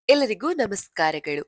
ಎಲ್ಲರಿಗೂ ನಮಸ್ಕಾರಗಳು.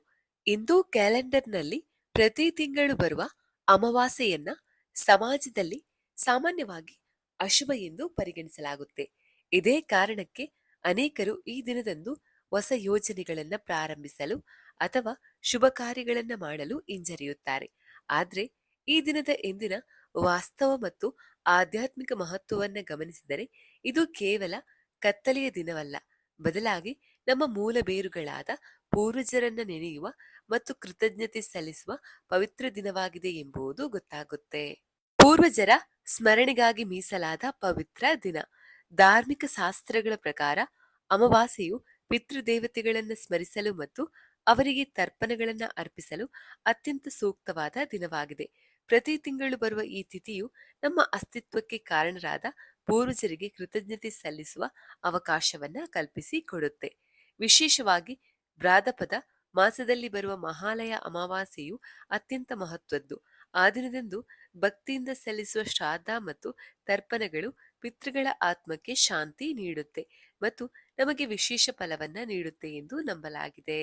ಇಂದು ಕ್ಯಾಲೆಂಡರ್ನಲ್ಲಿ ಪ್ರತಿ ತಿಂಗಳು ಬರುವ ಅಮಾವಾಸ್ಯೆಯನ್ನ ಸಮಾಜದಲ್ಲಿ ಸಾಮಾನ್ಯವಾಗಿ ಅಶುಭ ಎಂದು ಪರಿಗಣಿಸಲಾಗುತ್ತೆ. ಇದೇ ಕಾರಣಕ್ಕೆ ಅನೇಕರು ಈ ದಿನದಂದು ಹೊಸ ಯೋಜನೆಗಳನ್ನ ಪ್ರಾರಂಭಿಸಲು ಅಥವಾ ಶುಭ ಕಾರ್ಯಗಳನ್ನ ಮಾಡಲು ಹಿಂಜರಿಯುತ್ತಾರೆ. ಆದ್ರೆ ಈ ದಿನದ ಎಂದಿನ ವಾಸ್ತವ ಮತ್ತು ಆಧ್ಯಾತ್ಮಿಕ ಮಹತ್ವವನ್ನ ಗಮನಿಸಿದರೆ ಇದು ಕೇವಲ ಕತ್ತಲೆಯ ದಿನವಲ್ಲ, ಬದಲಾಗಿ ನಮ್ಮ ಮೂಲ ಬೇರುಗಳಾದ ಪೂರ್ವಜರನ್ನ ನೆನೆಯುವ ಮತ್ತು ಕೃತಜ್ಞತೆ ಸಲ್ಲಿಸುವ ಪವಿತ್ರ ದಿನವಾಗಿದೆ ಎಂಬುದು ಗೊತ್ತಾಗುತ್ತೆ. ಪೂರ್ವಜರ ಸ್ಮರಣೆಗಾಗಿ ಮೀಸಲಾದ ಪವಿತ್ರ ದಿನ. ಧಾರ್ಮಿಕ ಶಾಸ್ತ್ರಗಳ ಪ್ರಕಾರ ಅಮಾವಾಸ್ಯೆಯು ಪಿತೃದೇವತೆಗಳನ್ನು ಸ್ಮರಿಸಲು ಮತ್ತು ಅವರಿಗೆ ತರ್ಪಣಗಳನ್ನು ಅರ್ಪಿಸಲು ಅತ್ಯಂತ ಸೂಕ್ತವಾದ ದಿನವಾಗಿದೆ. ಪ್ರತಿ ತಿಂಗಳು ಬರುವ ಈ ತಿಥಿಯು ನಮ್ಮ ಅಸ್ತಿತ್ವಕ್ಕೆ ಕಾರಣರಾದ ಪೂರ್ವಜರಿಗೆ ಕೃತಜ್ಞತೆ ಸಲ್ಲಿಸುವ ಅವಕಾಶವನ್ನ ಕಲ್ಪಿಸಿ ಕೊಡುತ್ತೆ. ವಿಶೇಷವಾಗಿ ಭ್ರಾದಪದ ಮಾಸದಲ್ಲಿ ಬರುವ ಮಹಾಲಯ ಅಮಾವಾಸ್ಯೆಯು ಅತ್ಯಂತ ಮಹತ್ವದ್ದು. ಆ ದಿನದಂದು ಭಕ್ತಿಯಿಂದ ಸಲ್ಲಿಸುವ ಶ್ರಾದ್ದ ಮತ್ತು ತರ್ಪಣಗಳು ಪಿತೃಗಳ ಆತ್ಮಕ್ಕೆ ಶಾಂತಿ ನೀಡುತ್ತೆ ಮತ್ತು ನಮಗೆ ವಿಶೇಷ ಫಲವನ್ನ ನೀಡುತ್ತೆ ಎಂದು ನಂಬಲಾಗಿದೆ.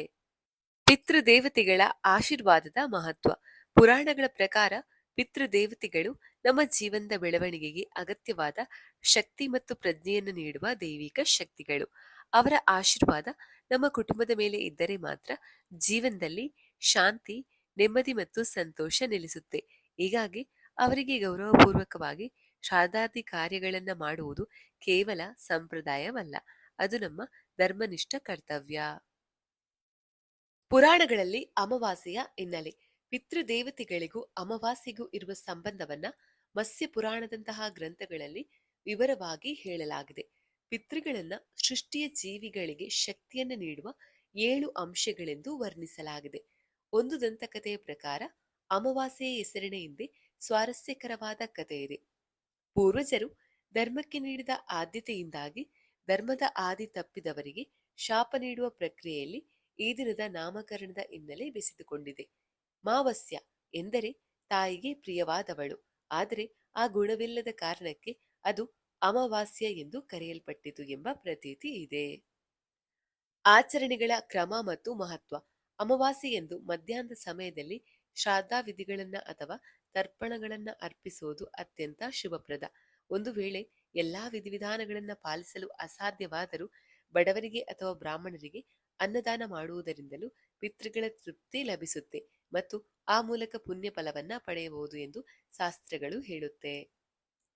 ಪಿತೃದೇವತೆಗಳ ಆಶೀರ್ವಾದದ ಮಹತ್ವ. ಪುರಾಣಗಳ ಪ್ರಕಾರ ಪಿತೃದೇವತೆಗಳು ನಮ್ಮ ಜೀವನದ ಬೆಳವಣಿಗೆಗೆ ಅಗತ್ಯವಾದ ಶಕ್ತಿ ಮತ್ತು ಪ್ರಜ್ಞೆಯನ್ನು ನೀಡುವ ದೈವಿಕ ಶಕ್ತಿಗಳು. ಅವರ ಆಶೀರ್ವಾದ ನಮ್ಮ ಕುಟುಂಬದ ಮೇಲೆ ಇದ್ದರೆ ಮಾತ್ರ ಜೀವನದಲ್ಲಿ ಶಾಂತಿ, ನೆಮ್ಮದಿ ಮತ್ತು ಸಂತೋಷ ನೆಲೆಸುತ್ತೆ. ಹೀಗಾಗಿ ಅವರಿಗೆ ಗೌರವಪೂರ್ವಕವಾಗಿ ಶ್ರಾದ್ದಾದಿ ಕಾರ್ಯಗಳನ್ನ ಮಾಡುವುದು ಕೇವಲ ಸಂಪ್ರದಾಯವಲ್ಲ, ಅದು ನಮ್ಮ ಧರ್ಮನಿಷ್ಠ ಕರ್ತವ್ಯ. ಪುರಾಣಗಳಲ್ಲಿ ಅಮಾವಾಸ್ಯೆಯ ಹಿನ್ನೆಲೆ. ಪಿತೃದೇವತೆಗಳಿಗೂ ಅಮಾವಾಸ್ಯೆಗೂ ಇರುವ ಸಂಬಂಧವನ್ನ ಮತ್ಸ್ಯ ಪುರಾಣದಂತಹ ಗ್ರಂಥಗಳಲ್ಲಿ ವಿವರವಾಗಿ ಹೇಳಲಾಗಿದೆ. ಪಿತೃಗಳನ್ನ ಸೃಷ್ಟಿಯ ಜೀವಿಗಳಿಗೆ ಶಕ್ತಿಯನ್ನು ನೀಡುವ 7 ಅಂಶಗಳೆಂದು ವರ್ಣಿಸಲಾಗಿದೆ. ಒಂದು ದಂತಕಥೆಯ ಪ್ರಕಾರ ಅಮಾವಾಸ್ಯೆಯ ಹೆಸರಿನ ಹಿಂದೆ ಸ್ವಾರಸ್ಯಕರವಾದ ಕಥೆ ಇದೆ. ಪೂರ್ವಜರು ಧರ್ಮಕ್ಕೆ ನೀಡಿದ ಆದ್ಯತೆಯಿಂದಾಗಿ ಧರ್ಮದ ಆದಿ ತಪ್ಪಿದವರಿಗೆ ಶಾಪ ನೀಡುವ ಪ್ರಕ್ರಿಯೆಯಲ್ಲಿ ಈ ದಿನದ ನಾಮಕರಣದ ಹಿನ್ನೆಲೆ ಬೆಸೆದುಕೊಂಡಿದೆ. ಮಾವಸ್ಯ ಎಂದರೆ ತಾಯಿಗೆ ಪ್ರಿಯವಾದವಳು, ಆದರೆ ಆ ಗುಣವಿಲ್ಲದ ಕಾರಣಕ್ಕೆ ಅದು ಅಮಾವಾಸ್ಯ ಎಂದು ಕರೆಯಲ್ಪಟ್ಟಿತು ಎಂಬ ಪ್ರತೀತಿ ಇದೆ. ಆಚರಣೆಗಳ ಕ್ರಮ ಮತ್ತು ಮಹತ್ವ. ಅಮಾವಾಸ್ಯೆಯಂದು ಮಧ್ಯಾಹ್ನದ ಸಮಯದಲ್ಲಿ ಶ್ರಾದ್ದ ವಿಧಿಗಳನ್ನ ಅಥವಾ ತರ್ಪಣಗಳನ್ನ ಅರ್ಪಿಸುವುದು ಅತ್ಯಂತ ಶುಭಪ್ರದ. ಒಂದು ವೇಳೆ ಎಲ್ಲಾ ವಿಧಿವಿಧಾನಗಳನ್ನ ಪಾಲಿಸಲು ಅಸಾಧ್ಯವಾದರೂ ಬಡವರಿಗೆ ಅಥವಾ ಬ್ರಾಹ್ಮಣರಿಗೆ ಅನ್ನದಾನ ಮಾಡುವುದರಿಂದಲೂ ಪಿತೃಗಳ ತೃಪ್ತಿ ಲಭಿಸುತ್ತೆ ಮತ್ತು ಆ ಮೂಲಕ ಪುಣ್ಯ ಫಲವನ್ನ ಪಡೆಯಬಹುದು ಎಂದು ಶಾಸ್ತ್ರಗಳು ಹೇಳುತ್ತೆ.